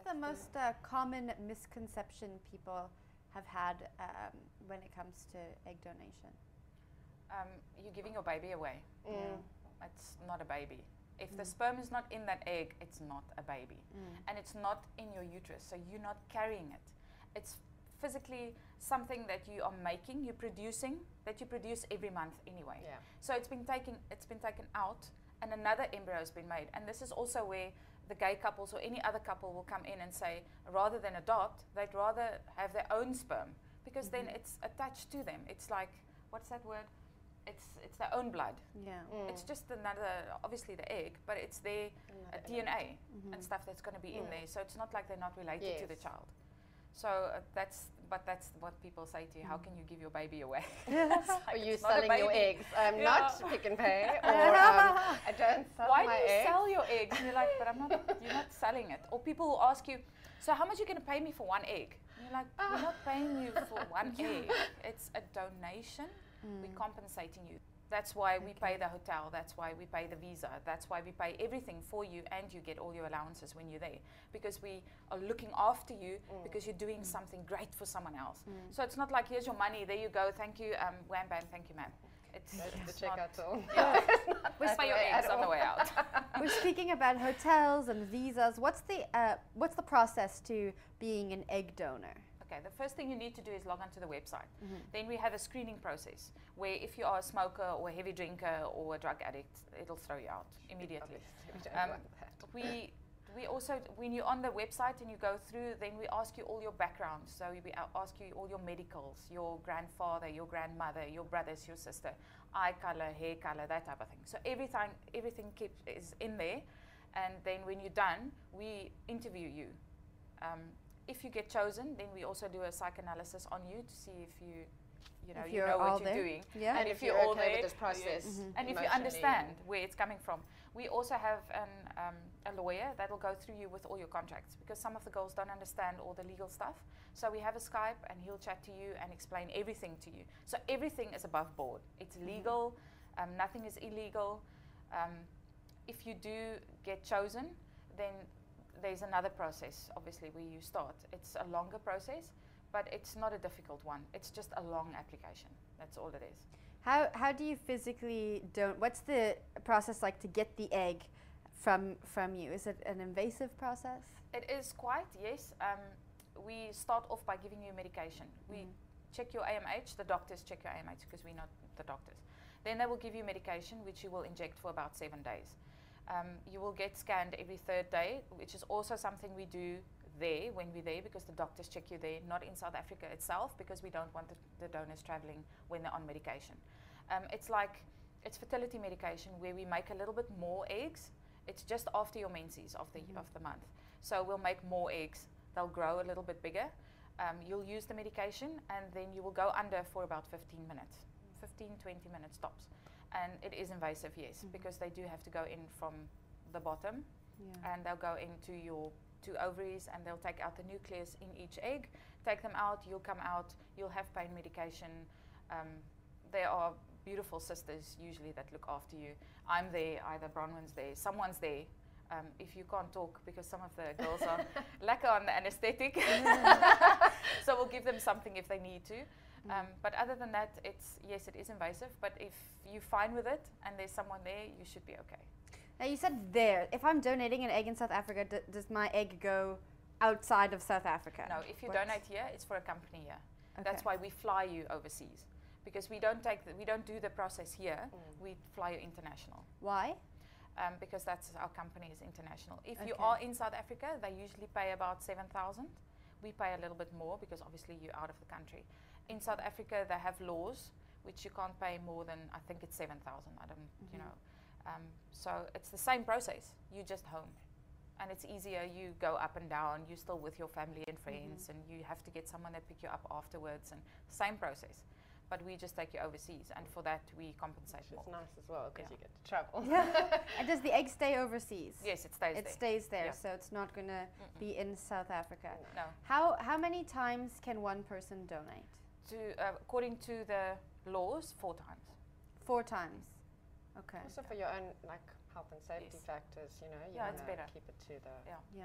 the most common misconception people have had when it comes to egg donation? You're giving your baby away. Yeah. It's not a baby. If the sperm is not in that egg, it's not a baby. And it's not in your uterus, so you're not carrying it. It's physically something that you are making, you're producing, that you produce every month anyway. Yeah. So it's been taken out, and another embryo has been made. And this is also where the gay couples or any other couple will come in and say, rather than adopt, they'd rather have their own sperm, because then it's attached to them. It's like, what's that word? It's their own blood. Yeah. It's just another, obviously the egg, but it's their DNA and stuff that's going to be in there. So it's not like they're not related to the child. So that's what people say to you. How can you give your baby away? Are you selling your eggs? I'm not Pick and Pay, or I don't sell Why my do you eggs. sell your eggs? And you're like, but you're not selling it. Or people will ask you, so how much are you going to pay me for one egg? And you're like, we're not paying you for one egg. It's a donation. We're compensating you. That's why we pay the hotel. That's why we pay the visa. That's why we pay everything for you, and you get all your allowances when you're there, because we are looking after you because you're doing something great for someone else. So it's not like, here's your money, there you go, thank you, wham bam, thank you, ma'am. It's the checkout tool. Yeah. Whisper your eggs on the way out. We're speaking about hotels and visas. What's the process to being an egg donor? Okay, the first thing you need to do is log onto the website. Then we have a screening process where if you are a smoker or a heavy drinker or a drug addict, it'll throw you out immediately. We also, when you're on the website and you go through, then we ask you all your backgrounds. So we ask you all your medicals, your grandfather, your grandmother, your brothers, your sister, eye color, hair color, that type of thing. So everything is in there. And then when you're done, we interview you. If you get chosen, then we also do a psychoanalysis on you to see if you know what you're doing. Yeah. And if you're all okay there, with this process. and if you understand where it's coming from. We also have a lawyer that will go through you with all your contracts, because some of the girls don't understand all the legal stuff. So we have a Skype and he'll chat to you and explain everything to you. So everything is above board. It's legal, nothing is illegal. If you do get chosen, then there's another process, obviously, where you start. It's a longer process, but it's not a difficult one. It's just a long application. That's all it is. How do you physically what's the process like to get the egg from you? Is it an invasive process? It is quite, yes. We start off by giving you medication. We check your AMH. The doctors check your AMH because we're not the doctors. Then they will give you medication, which you will inject for about 7 days. You will get scanned every 3rd day, which is also something we do there when we're there, because the doctors check you there, not in South Africa itself, because we don't want the donors traveling when they're on medication. It's fertility medication where we make a little bit more eggs. It's just after your menses of the month. So we'll make more eggs. They'll grow a little bit bigger. You'll use the medication, and then you will go under for about 15 minutes. 15, 20 minutes tops. And it is invasive, yes, because they do have to go in from the bottom, and they'll go into your 2 ovaries, and they'll take out the nucleus in each egg, take them out, you'll come out, you'll have pain medication. There are beautiful sisters usually that look after you. I'm there, either Bronwyn's there, someone's there. If you can't talk, because some of the girls are lacquer on the anesthetic, so we'll give them something if they need to. But other than that, yes, it is invasive, but if you're fine with it and there's someone there, you should be okay. Now you said there, if I'm donating an egg in South Africa, does my egg go outside of South Africa? No, if you donate here, it's for a company here. Okay. That's why we fly you overseas, because we don't do the process here, we fly you international. Why? Because our company is international. If you are in South Africa, they usually pay about 7,000. We pay a little bit more because obviously you're out of the country. In South Africa, they have laws which you can't pay more than, I think it's 7,000. I don't, you know. So it's the same process. You're just home, and it's easier. You go up and down. You're still with your family and friends, and you have to get someone that pick you up afterwards. And same process, but we just take you overseas, and for that we compensate more. It's nice as well because you get to travel. And does the egg stay overseas? Yes, it stays there. It stays there, Yeah. so it's not going to be in South Africa. No. How many times can one person donate? According to the laws, 4 times. 4 times. Okay. Also for your own health and safety Yes. factors, you Yeah, want it's to better. keep it to the. Yeah.